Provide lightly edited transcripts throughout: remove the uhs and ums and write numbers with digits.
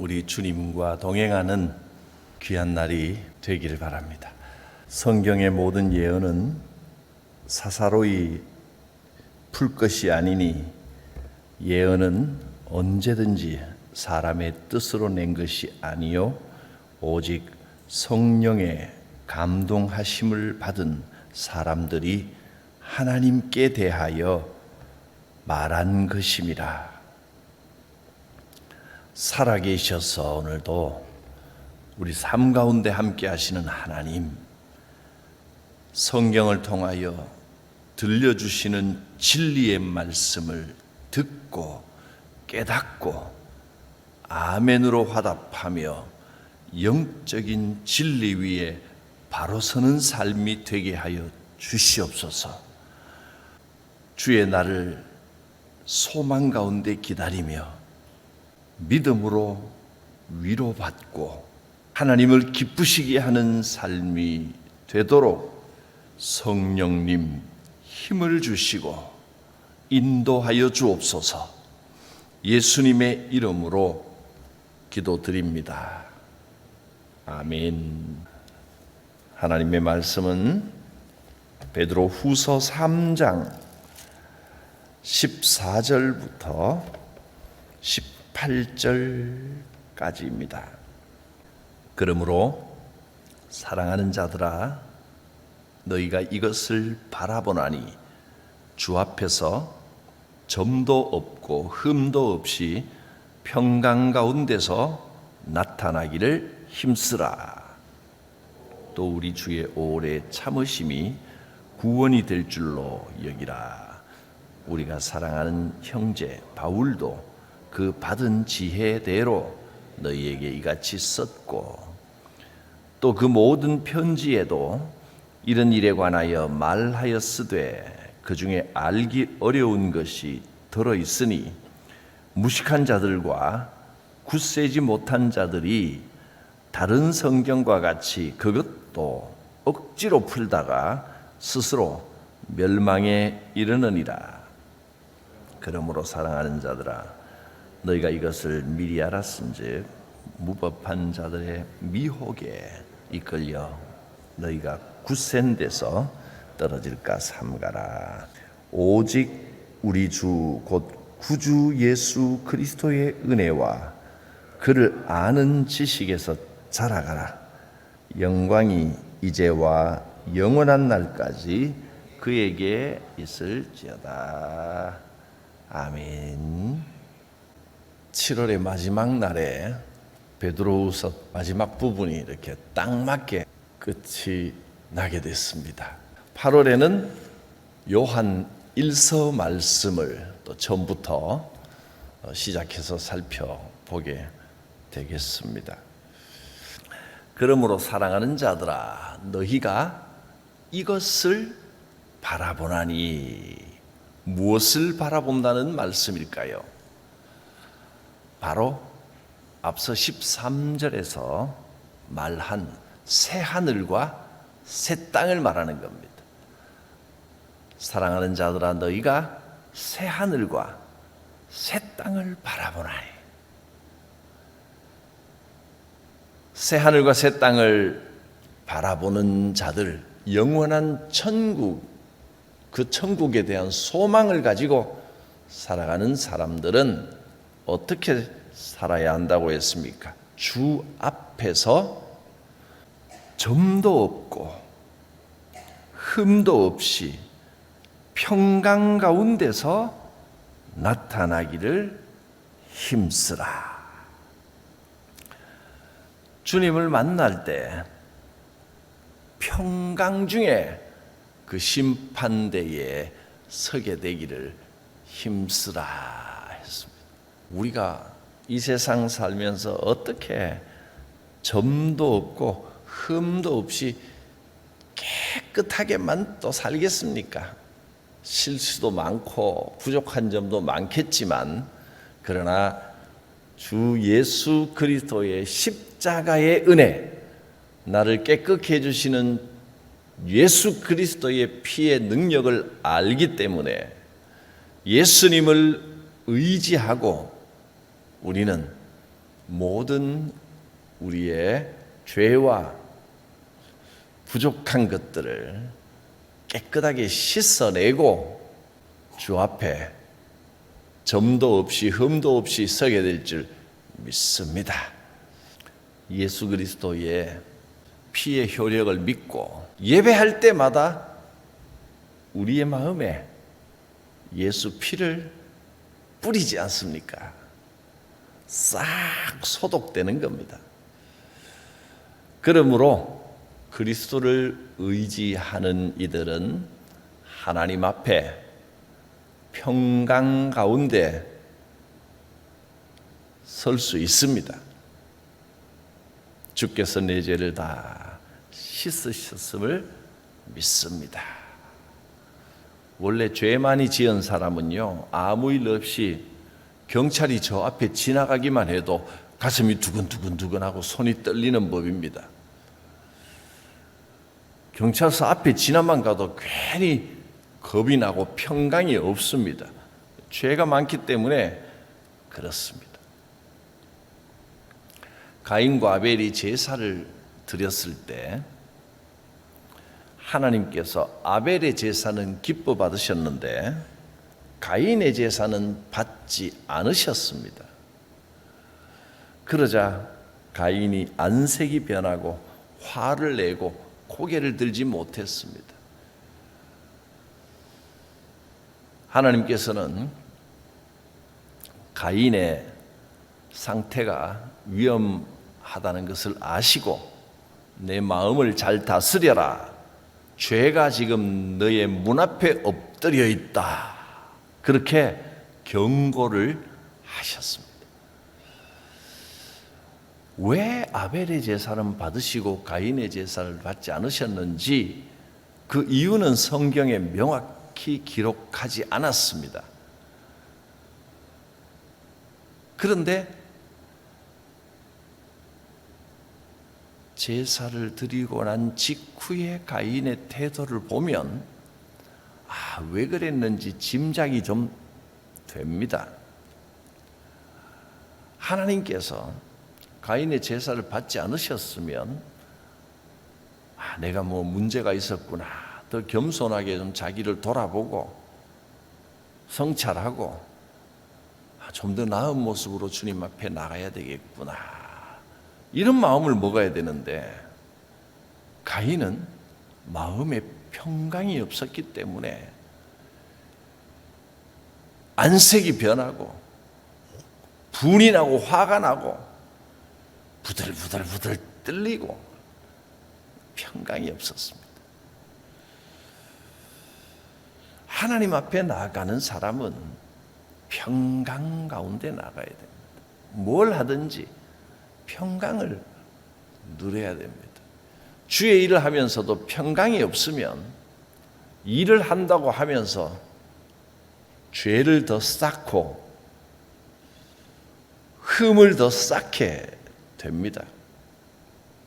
우리 주님과 동행하는 귀한 날이 되기를 바랍니다. 성경의 모든 예언은 사사로이 풀 것이 아니니 예언은 언제든지 사람의 뜻으로 낸 것이 아니요 오직 성령의 감동하심을 받은 사람들이 하나님께 대하여 말한 것임이라. 살아계셔서 오늘도 우리 삶 가운데 함께 하시는 하나님, 성경을 통하여 들려주시는 진리의 말씀을 듣고 깨닫고 아멘으로 화답하며 영적인 진리 위에 바로 서는 삶이 되게 하여 주시옵소서. 주의 날을 소망 가운데 기다리며 믿음으로 위로받고 하나님을 기쁘시게 하는 삶이 되도록 성령님 힘을 주시고 인도하여 주옵소서. 예수님의 이름으로 기도드립니다. 아멘. 하나님의 말씀은 베드로 후서 3장 14절부터 18절까지입니다. 그러므로 사랑하는 자들아, 너희가 이것을 바라보나니 주 앞에서 점도 없고 흠도 없이 평강 가운데서 나타나기를 힘쓰라. 또 우리 주의 오래 참으심이 구원이 될 줄로 여기라. 우리가 사랑하는 형제 바울도 그 받은 지혜대로 너희에게 이같이 썼고, 또 그 모든 편지에도 이런 일에 관하여 말하였으되 그 중에 알기 어려운 것이 들어있으니 무식한 자들과 굳세지 못한 자들이 다른 성경과 같이 그것도 억지로 풀다가 스스로 멸망에 이르느니라. 그러므로 사랑하는 자들아, 너희가 이것을 미리 알았은즉 무법한 자들의 미혹에 이끌려 너희가 굳센 데서 떨어질까 삼가라. 오직 우리 주 곧 구주 예수 그리스도의 은혜와 그를 아는 지식에서 자라가라. 영광이 이제와 영원한 날까지 그에게 있을지어다. 아멘. 7월의 마지막 날에 베드로후서 마지막 부분이 이렇게 딱 맞게 끝이 나게 됐습니다. 8월에는 요한 1서 말씀을 또 처음부터 시작해서 살펴보게 되겠습니다. 그러므로 사랑하는 자들아, 너희가 이것을 바라보나니, 무엇을 바라본다는 말씀일까요? 바로 앞서 13절에서 말한 새 하늘과 새 땅을 말하는 겁니다. 사랑하는 자들아, 너희가 새 하늘과 새 땅을 바라보나니. 새 하늘과 새 땅을 바라보는 자들, 영원한 천국, 그 천국에 대한 소망을 가지고 살아가는 사람들은 어떻게 살아야 한다고 했습니까? 주 앞에서 점도 없고 흠도 없이 평강 가운데서 나타나기를 힘쓰라. 주님을 만날 때 평강 중에 그 심판대에 서게 되기를 힘쓰라 했습니다. 우리가 이 세상 살면서 어떻게 점도 없고 흠도 없이 깨끗하게만 또 살겠습니까? 실수도 많고 부족한 점도 많겠지만, 그러나 주 예수 그리스도의 십자가의 은혜, 나를 깨끗게 해주시는 예수 그리스도의 피의 능력을 알기 때문에 예수님을 의지하고 우리는 모든 우리의 죄와 부족한 것들을 깨끗하게 씻어내고 주 앞에 점도 없이 흠도 없이 서게 될 줄 믿습니다. 예수 그리스도의 피의 효력을 믿고 예배할 때마다 우리의 마음에 예수 피를 뿌리지 않습니까? 싹 소독되는 겁니다. 그러므로 그리스도를 의지하는 이들은 하나님 앞에 평강 가운데 설 수 있습니다. 주께서 내 죄를 다 씻으셨음을 믿습니다. 원래 죄 많이 지은 사람은요, 아무 일 없이 경찰이 저 앞에 지나가기만 해도 가슴이 두근두근두근하고 손이 떨리는 법입니다. 경찰서 앞에 지나만 가도 괜히 겁이 나고 평강이 없습니다. 죄가 많기 때문에 그렇습니다. 가인과 아벨이 제사를 드렸을 때 하나님께서 아벨의 제사는 기뻐 받으셨는데 가인의 제사는 받지 않으셨습니다. 그러자 가인이 안색이 변하고 화를 내고 고개를 들지 못했습니다. 하나님께서는 가인의 상태가 위험하다는 것을 아시고 내 마음을 잘 다스려라. 죄가 지금 너의 문 앞에 엎드려 있다. 그렇게 경고를 하셨습니다. 왜 아벨의 제사는 받으시고 가인의 제사를 받지 않으셨는지 그 이유는 성경에 명확히 기록하지 않았습니다. 그런데 제사를 드리고 난 직후에 가인의 태도를 보면 왜 그랬는지 짐작이 좀 됩니다. 하나님께서 가인의 제사를 받지 않으셨으면 내가 뭐 문제가 있었구나, 더 겸손하게 좀 자기를 돌아보고 성찰하고 좀 더 나은 모습으로 주님 앞에 나가야 되겠구나, 이런 마음을 먹어야 되는데 가인은 마음에 평강이 없었기 때문에 안색이 변하고 분이 나고 화가 나고 부들부들 떨리고 평강이 없었습니다. 하나님 앞에 나아가는 사람은 평강 가운데 나가야 됩니다. 뭘 하든지 평강을 누려야 됩니다. 주의 일을 하면서도 평강이 없으면 일을 한다고 하면서 죄를 더 쌓고 흠을 더 쌓게 됩니다.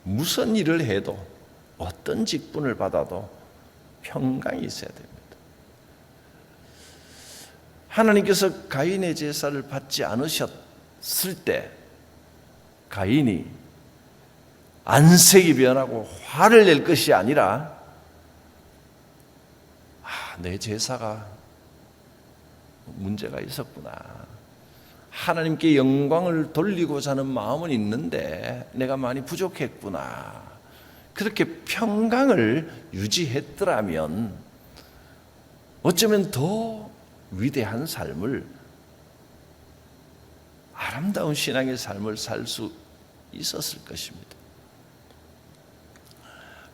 무슨 일을 해도 어떤 직분을 받아도 평강이 있어야 됩니다. 하나님께서 가인의 제사를 받지 않으셨을 때 가인이 안색이 변하고 화를 낼 것이 아니라 내 제사가 문제가 있었구나, 하나님께 영광을 돌리고자 하는 마음은 있는데 내가 많이 부족했구나, 그렇게 평강을 유지했더라면 어쩌면 더 위대한 삶을, 아름다운 신앙의 삶을 살 수 있었을 것입니다.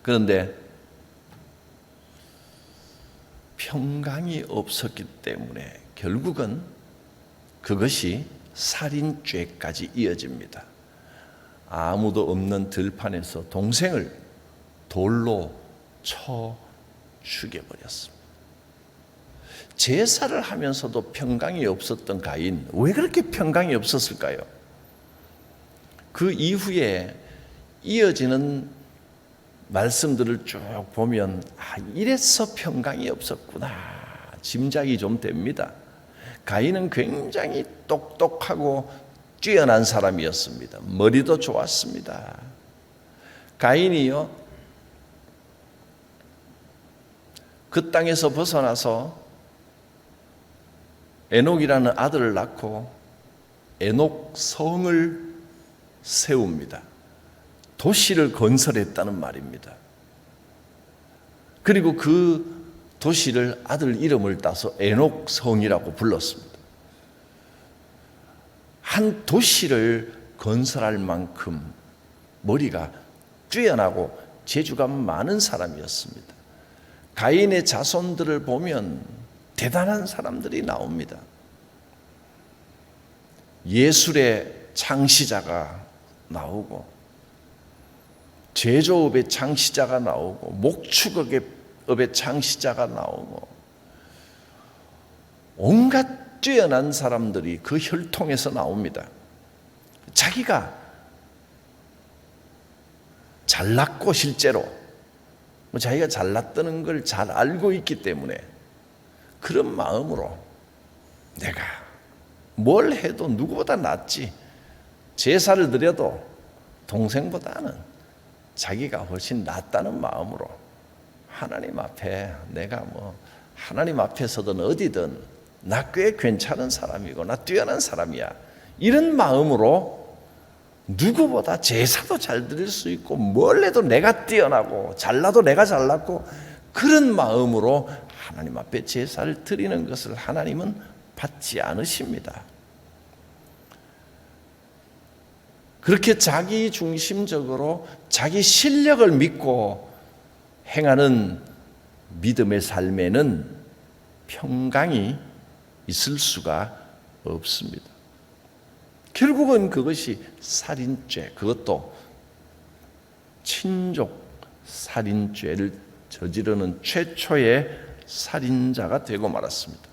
그런데 평강이 없었기 때문에 결국은 그것이 살인죄까지 이어집니다. 아무도 없는 들판에서 동생을 돌로 쳐 죽여버렸습니다. 제사를 하면서도 평강이 없었던 가인, 왜 그렇게 평강이 없었을까요? 그 이후에 이어지는 말씀들을 쭉 보면 이래서 평강이 없었구나 짐작이 좀 됩니다. 가인은 굉장히 똑똑하고 뛰어난 사람이었습니다. 머리도 좋았습니다. 가인이요, 그 땅에서 벗어나서 에녹이라는 아들을 낳고 에녹성을 세웁니다. 도시를 건설했다는 말입니다. 그리고 그 도시를 아들 이름을 따서 에녹성이라고 불렀습니다. 한 도시를 건설할 만큼 머리가 뛰어나고 재주가 많은 사람이었습니다. 가인의 자손들을 보면 대단한 사람들이 나옵니다. 예술의 창시자가 나오고, 제조업의 창시자가 나오고, 목축업의 창시자가 나오고, 온갖 뛰어난 사람들이 그 혈통에서 나옵니다. 자기가 잘났고, 실제로 자기가 잘났다는 걸 잘 알고 있기 때문에 그런 마음으로 내가 뭘 해도 누구보다 낫지, 제사를 드려도 동생보다는 자기가 훨씬 낫다는 마음으로 하나님 앞에, 내가 하나님 앞에서든 어디든 나 꽤 괜찮은 사람이고 나 뛰어난 사람이야, 이런 마음으로 누구보다 제사도 잘 드릴 수 있고 뭘 해도 내가 뛰어나고 잘나도 내가 잘났고, 그런 마음으로 하나님 앞에 제사를 드리는 것을 하나님은 받지 않으십니다. 그렇게 자기 중심적으로 자기 실력을 믿고 행하는 믿음의 삶에는 평강이 있을 수가 없습니다. 결국은 그것이 살인죄, 그것도 친족 살인죄를 저지르는 최초의 살인자가 되고 말았습니다.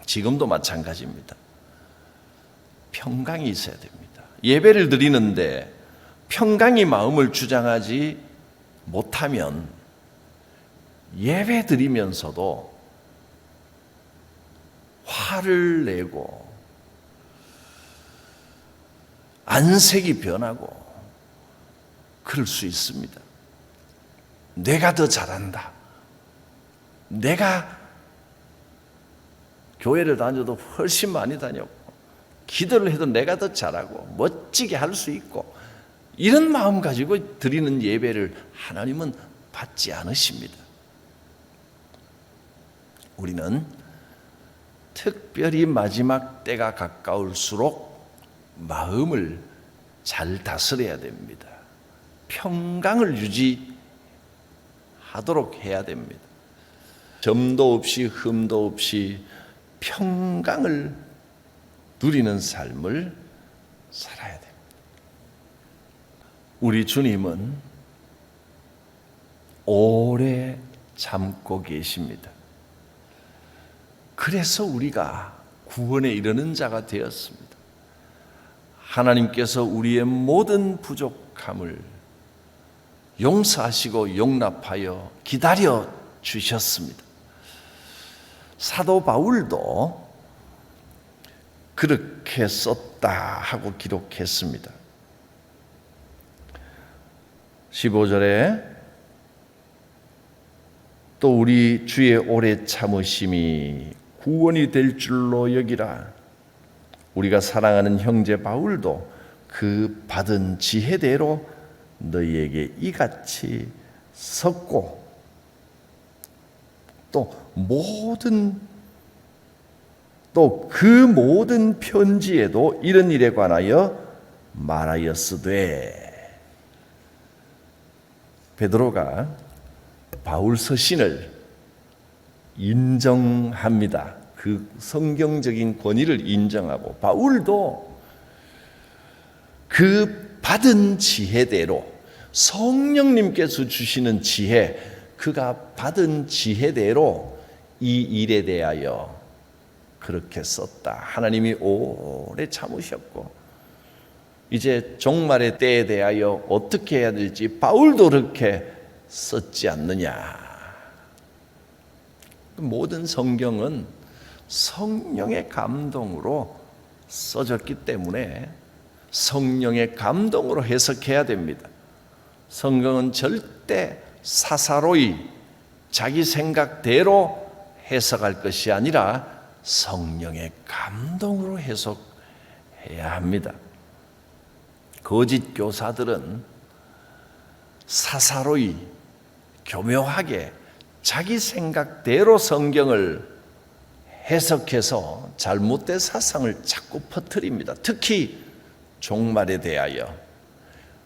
지금도 마찬가지입니다. 평강이 있어야 됩니다. 예배를 드리는데 평강이 마음을 주장하지 못하면 예배 드리면서도 화를 내고 안색이 변하고 그럴 수 있습니다. 내가 더 잘한다, 내가 교회를 다녀도 훨씬 많이 다녔고 기도를 해도 내가 더 잘하고 멋지게 할 수 있고, 이런 마음 가지고 드리는 예배를 하나님은 받지 않으십니다. 우리는 특별히 마지막 때가 가까울수록 마음을 잘 다스려야 됩니다. 평강을 유지하도록 해야 됩니다. 점도 없이 흠도 없이 평강을 누리는 삶을 살아야 됩니다. 우리 주님은 오래 참고 계십니다. 그래서 우리가 구원에 이르는 자가 되었습니다. 하나님께서 우리의 모든 부족함을 용서하시고 용납하여 기다려 주셨습니다. 사도 바울도 그렇게 썼다 하고 기록했습니다. 15절에 또 우리 주의 오래 참으심이 구원이 될 줄로 여기라. 우리가 사랑하는 형제 바울도 그 받은 지혜대로 너희에게 이같이 썼고, 또 그 모든 편지에도 이런 일에 관하여 말하였으되, 베드로가 바울 서신을 인정합니다. 그 성경적인 권위를 인정하고, 바울도 그 받은 지혜대로, 성령님께서 주시는 지혜, 그가 받은 지혜대로 이 일에 대하여 그렇게 썼다. 하나님이 오래 참으셨고 이제 종말의 때에 대하여 어떻게 해야 될지 바울도 그렇게 썼지 않느냐. 모든 성경은 성령의 감동으로 써졌기 때문에 성령의 감동으로 해석해야 됩니다. 성경은 절대 사사로이 자기 생각대로 해석할 것이 아니라 성령의 감동으로 해석해야 합니다. 거짓 교사들은 사사로이 교묘하게 자기 생각대로 성경을 해석해서 잘못된 사상을 자꾸 퍼뜨립니다. 특히 종말에 대하여,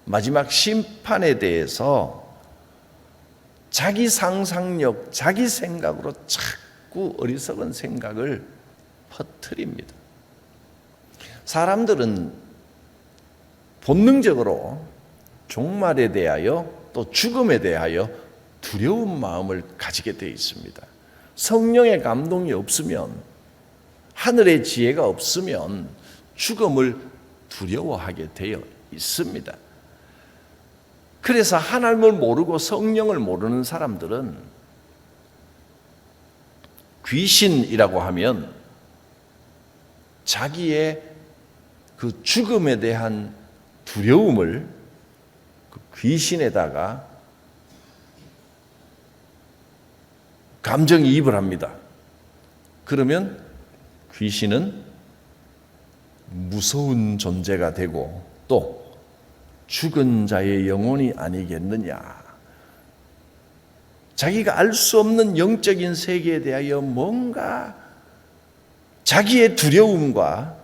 마지막 심판에 대해서 자기 상상력, 자기 생각으로 자꾸 어리석은 생각을 퍼뜨립니다. 사람들은 본능적으로 종말에 대하여 또 죽음에 대하여 두려운 마음을 가지게 되어 있습니다. 성령의 감동이 없으면, 하늘의 지혜가 없으면 죽음을 두려워하게 되어 있습니다. 그래서 하나님을 모르고 성령을 모르는 사람들은 귀신이라고 하면 자기의 그 죽음에 대한 두려움을 그 귀신에다가 감정이입을 합니다. 그러면 귀신은 무서운 존재가 되고 또 죽은 자의 영혼이 아니겠느냐. 자기가 알 수 없는 영적인 세계에 대하여 뭔가 자기의 두려움과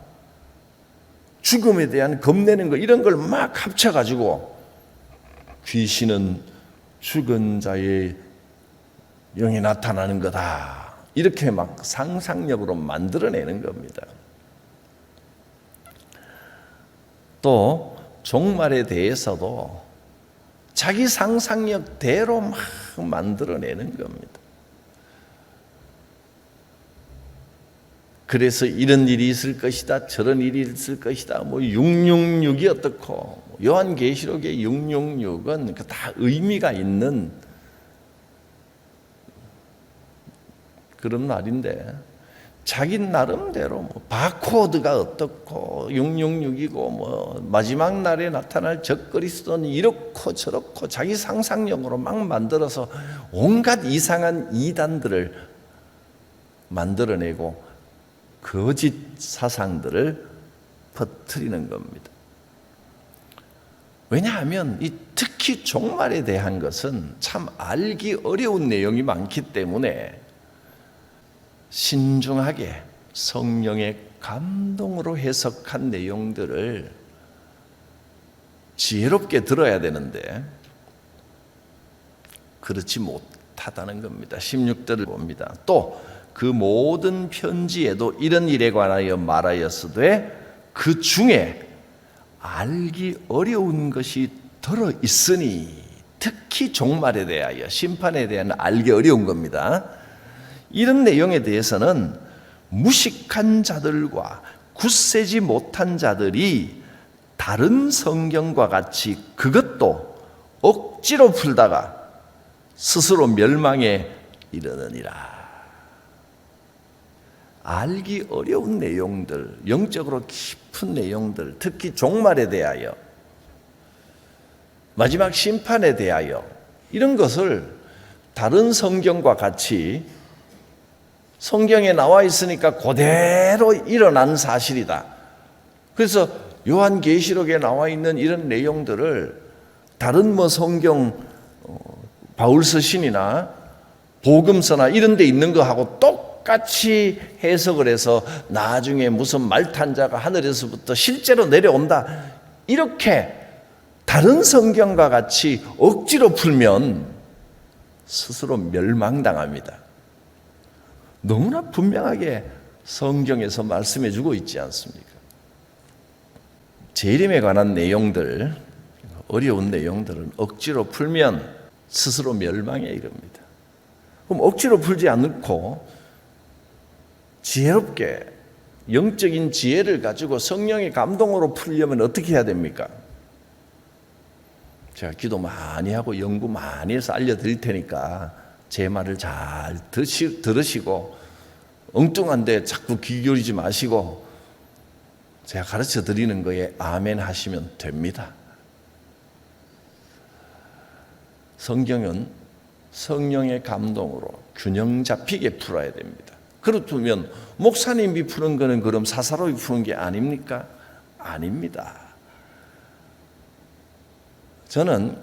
죽음에 대한 겁내는 거, 이런 걸 막 합쳐가지고 귀신은 죽은 자의 영이 나타나는 거다, 이렇게 막 상상력으로 만들어내는 겁니다. 또 종말에 대해서도 자기 상상력대로 막 만들어내는 겁니다. 그래서 이런 일이 있을 것이다, 저런 일이 있을 것이다, 뭐 666이 어떻고, 요한계시록의 666은 다 의미가 있는 그런 말인데, 자기 나름대로 뭐 바코드가 어떻고 666이고 뭐 마지막 날에 나타날 적그리스도는 이렇고 저렇고 자기 상상력으로 막 만들어서 온갖 이상한 이단들을 만들어내고 거짓 사상들을 퍼뜨리는 겁니다. 왜냐하면 특히 종말에 대한 것은 참 알기 어려운 내용이 많기 때문에 신중하게 성령의 감동으로 해석한 내용들을 지혜롭게 들어야 되는데 그렇지 못하다는 겁니다. 16절을 봅니다. 또 그 모든 편지에도 이런 일에 관하여 말하였으되 그 중에 알기 어려운 것이 들어 있으니, 특히 종말에 대하여, 심판에 대한 알기 어려운 겁니다. 이런 내용에 대해서는 무식한 자들과 굳세지 못한 자들이 다른 성경과 같이 그것도 억지로 풀다가 스스로 멸망에 이르느니라. 알기 어려운 내용들, 영적으로 깊은 내용들, 특히 종말에 대하여, 마지막 심판에 대하여, 이런 것을 다른 성경과 같이 성경에 나와 있으니까 그대로 일어난 사실이다. 그래서 요한계시록에 나와 있는 이런 내용들을 다른 뭐 성경, 바울서신이나 복음서나 이런 데 있는 거하고 똑같이 해석을 해서 나중에 무슨 말탄자가 하늘에서부터 실제로 내려온다, 이렇게 다른 성경과 같이 억지로 풀면 스스로 멸망당합니다. 너무나 분명하게 성경에서 말씀해 주고 있지 않습니까? 재림에 관한 내용들, 어려운 내용들은 억지로 풀면 스스로 멸망에 이릅니다. 그럼 억지로 풀지 않고 지혜롭게 영적인 지혜를 가지고 성령의 감동으로 풀려면 어떻게 해야 됩니까? 제가 기도 많이 하고 연구 많이 해서 알려드릴 테니까 제 말을 잘 들으시고 엉뚱한데 자꾸 귀 기울이지 마시고 제가 가르쳐 드리는 거에 아멘 하시면 됩니다. 성경은 성령의 감동으로 균형 잡히게 풀어야 됩니다. 그렇다면 목사님이 푸는 거는 그럼 사사로이 푸는 게 아닙니까? 아닙니다. 저는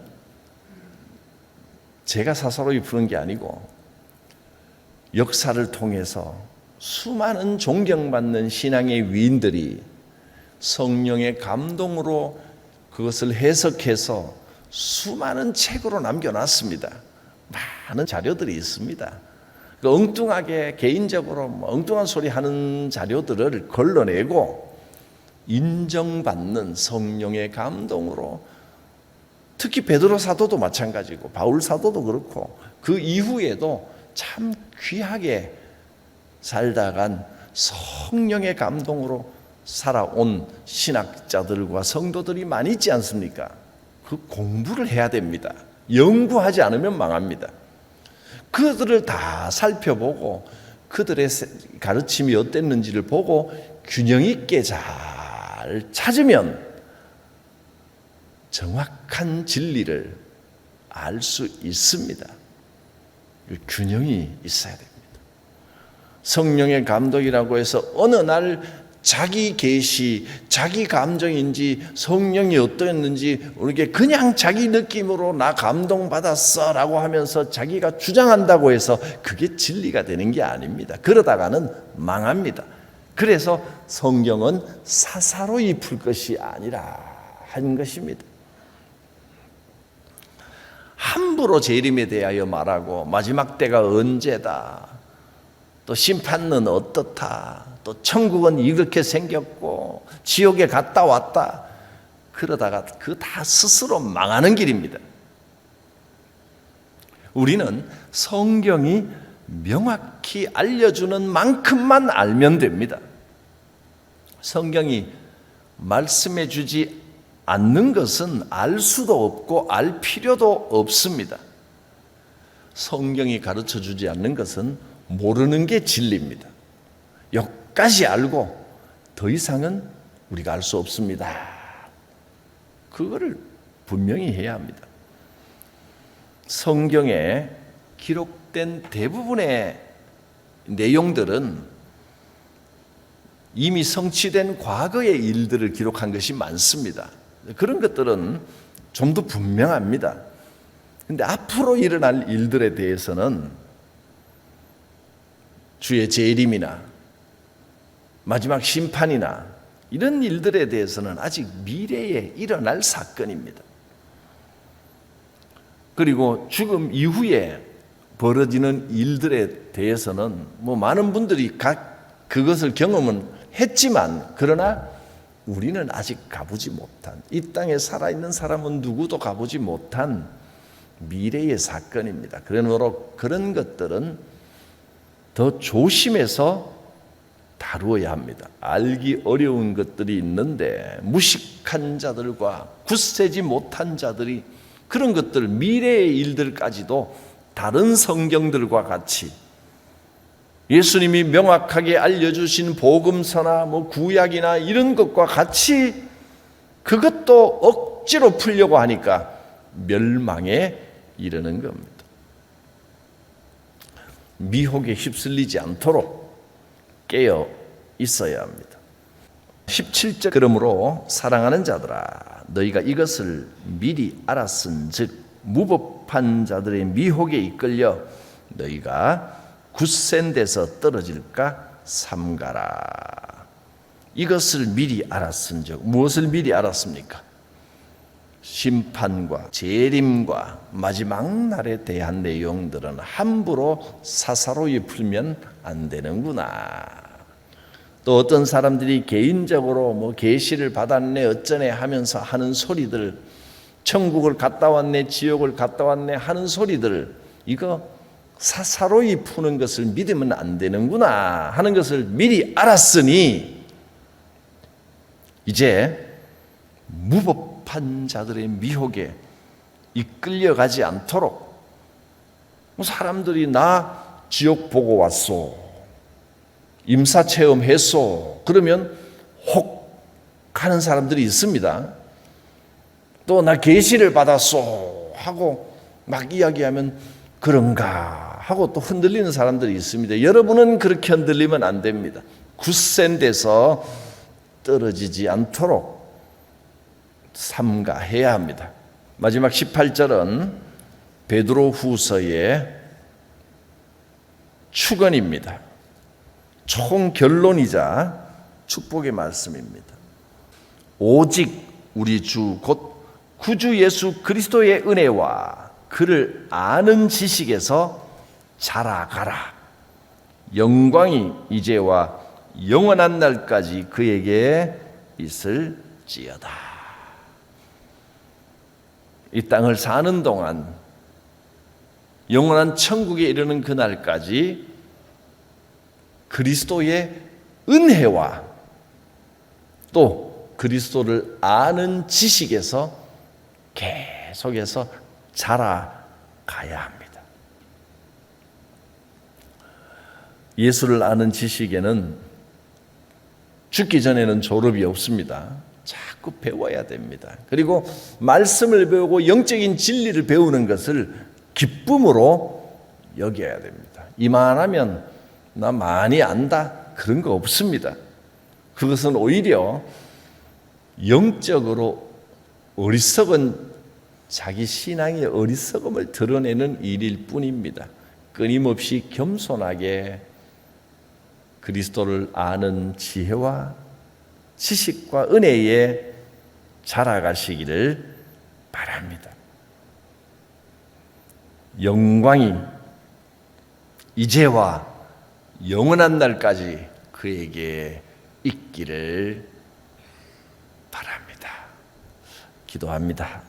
제가 사사로이 푸는 게 아니고 역사를 통해서 수많은 존경받는 신앙의 위인들이 성령의 감동으로 그것을 해석해서 수많은 책으로 남겨놨습니다. 많은 자료들이 있습니다. 엉뚱하게 개인적으로 엉뚱한 소리 하는 자료들을 걸러내고 인정받는 성령의 감동으로, 특히 베드로 사도도 마찬가지고 바울 사도도 그렇고 그 이후에도 참 귀하게 살다간 성령의 감동으로 살아온 신학자들과 성도들이 많이 있지 않습니까? 그 공부를 해야 됩니다. 연구하지 않으면 망합니다. 그들을 다 살펴보고 그들의 가르침이 어땠는지를 보고 균형 있게 잘 찾으면 정확한 진리를 알 수 있습니다. 균형이 있어야 됩니다. 성령의 감동이라고 해서 어느 날 자기 계시, 자기 감정인지 성령이 어떠했는지 모르게 그냥 자기 느낌으로 나 감동받았어 라고 하면서 자기가 주장한다고 해서 그게 진리가 되는 게 아닙니다. 그러다가는 망합니다. 그래서 성경은 사사로이 풀 것이 아니라 한 것입니다. 함부로 재림에 대하여 말하고 마지막 때가 언제다, 또 심판은 어떻다, 또 천국은 이렇게 생겼고 지옥에 갔다 왔다, 그러다가 그 다 스스로 망하는 길입니다. 우리는 성경이 명확히 알려주는 만큼만 알면 됩니다. 성경이 말씀해 주지 않는 것은 알 수도 없고 알 필요도 없습니다. 성경이 가르쳐 주지 않는 것은 모르는 게 진리입니다. 여기까지 알고 더 이상은 우리가 알 수 없습니다. 그거를 분명히 해야 합니다. 성경에 기록된 대부분의 내용들은 이미 성취된 과거의 일들을 기록한 것이 많습니다. 그런 것들은 좀 더 분명합니다. 그런데 앞으로 일어날 일들에 대해서는 주의 재림이나 마지막 심판이나 이런 일들에 대해서는 아직 미래에 일어날 사건입니다. 그리고 죽음 이후에 벌어지는 일들에 대해서는 많은 분들이 그것을 경험은 했지만, 그러나 우리는 아직 가보지 못한, 이 땅에 살아있는 사람은 누구도 가보지 못한 미래의 사건입니다. 그러므로 그런 것들은 더 조심해서 다루어야 합니다. 알기 어려운 것들이 있는데 무식한 자들과 굳세지 못한 자들이 그런 것들, 미래의 일들까지도 다른 성경들과 같이 예수님이 명확하게 알려주신 복음서나 구약이나 이런 것과 같이 그것도 억지로 풀려고 하니까 멸망에 이르는 겁니다. 미혹에 휩쓸리지 않도록 깨어 있어야 합니다. 17절, 그러므로 사랑하는 자들아 너희가 이것을 미리 알았은즉 무법한 자들의 미혹에 이끌려 너희가 굳센 데서 떨어질까 삼가라. 이것을 미리 알았은즉, 무엇을 미리 알았습니까? 심판과 재림과 마지막 날에 대한 내용들은 함부로 사사로이 풀면 안 되는구나. 또 어떤 사람들이 개인적으로 계시를 받았네 어쩌네 하면서 하는 소리들, 천국을 갔다 왔네 지옥을 갔다 왔네 하는 소리들, 이거 사사로이 푸는 것을 믿으면 안 되는구나 하는 것을 미리 알았으니 이제 무법한 자들의 미혹에 이끌려가지 않도록, 사람들이 나 지옥 보고 왔소, 임사체험했소, 그러면 혹 하는 사람들이 있습니다. 또 나 계시를 받았소 하고 막 이야기하면 그런가 하고 또 흔들리는 사람들이 있습니다. 여러분은 그렇게 흔들리면 안 됩니다. 굳센 데서 떨어지지 않도록 삼가해야 합니다. 마지막 18절은 베드로 후서의 축언입니다. 총 결론이자 축복의 말씀입니다. 오직 우리 주 곧 구주 예수 그리스도의 은혜와 그를 아는 지식에서 자라가라. 영광이 이제와 영원한 날까지 그에게 있을지어다. 이 땅을 사는 동안 영원한 천국에 이르는 그날까지 그리스도의 은혜와 또 그리스도를 아는 지식에서 계속해서 자라가야 합니다. 예수를 아는 지식에는 죽기 전에는 졸업이 없습니다. 자꾸 배워야 됩니다. 그리고 말씀을 배우고 영적인 진리를 배우는 것을 기쁨으로 여겨야 됩니다. 이만하면 나 많이 안다 그런 거 없습니다. 그것은 오히려 영적으로 어리석은 자기 신앙의 어리석음을 드러내는 일일 뿐입니다. 끊임없이 겸손하게 그리스도를 아는 지혜와 지식과 은혜에 자라가시기를 바랍니다. 영광이 이제와 영원한 날까지 그에게 있기를 바랍니다. 기도합니다.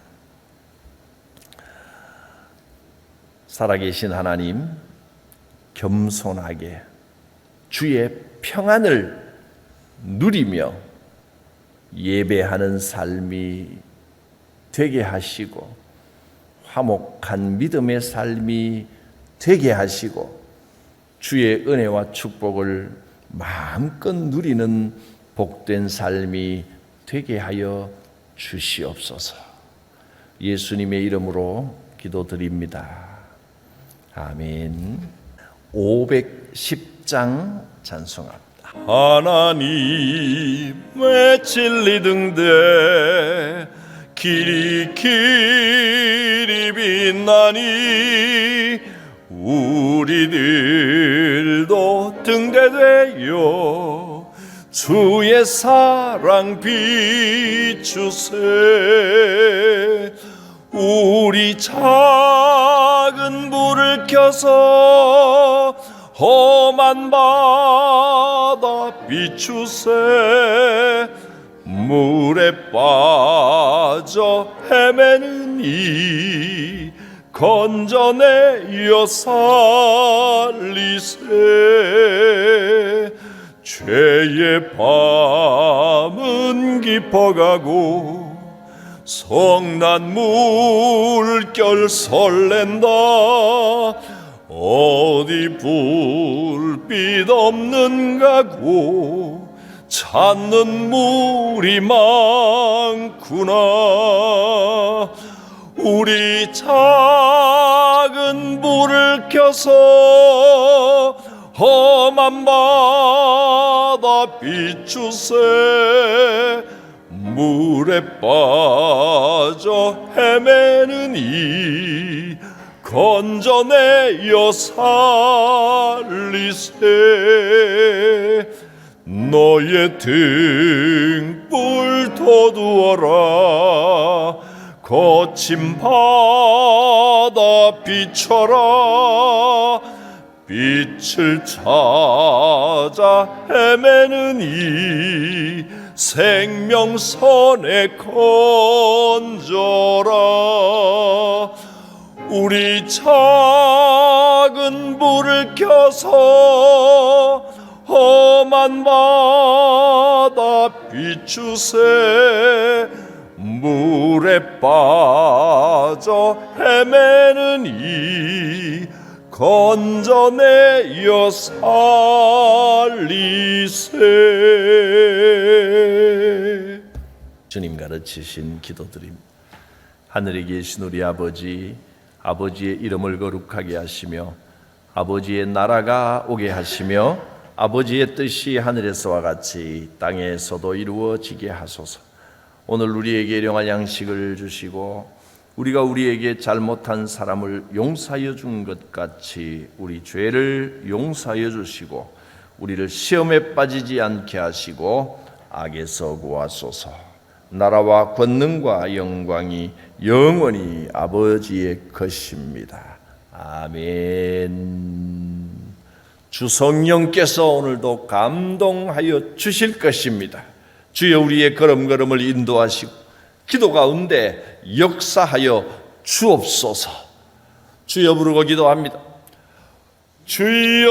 살아계신 하나님, 겸손하게 주의 평안을 누리며 예배하는 삶이 되게 하시고 화목한 믿음의 삶이 되게 하시고 주의 은혜와 축복을 마음껏 누리는 복된 삶이 되게 하여 주시옵소서. 예수님의 이름으로 기도드립니다. 아멘. 510장 찬송합니다. 하나님의 진리 등대 길이 빛나니 우리들도 등대되어 주의 사랑 비추세. 우리 작은 불을 켜서 험한 바다 비추세. 물에 빠져 헤매는 이 건져내어 살리세. 죄의 밤은 깊어가고 성난 물결 설렌다. 어디 불빛 없는가고 찾는 물이 많구나. 우리 작은 불을 켜서 험한 바다 비추세. 물에 빠져 헤매는 이 건져내어 살리세. 너의 등불 둬두어라. 거친 바다 비춰라. 빛을 찾아 헤매는 이 생명선에 건져라. 우리 작은 불을 켜서 험한 바다 비추세. 물에 빠져 헤매는 이 건져내어 살리세. 주님 가르치신 기도드립니다. 하늘에 계신 우리 아버지, 아버지의 이름을 거룩하게 하시며 아버지의 나라가 오게 하시며 아버지의 뜻이 하늘에서와 같이 땅에서도 이루어지게 하소서. 오늘 우리에게 일용할 양식을 주시고 우리가 우리에게 잘못한 사람을 용서하여 준 것 같이 우리 죄를 용서하여 주시고 우리를 시험에 빠지지 않게 하시고 악에서 구하소서. 나라와 권능과 영광이 영원히 아버지의 것입니다. 아멘. 주 성령께서 오늘도 감동하여 주실 것입니다. 주여 우리의 걸음걸음을 인도하시고 기도 가운데 역사하여 주옵소서. 주여 부르고 기도합니다. 주여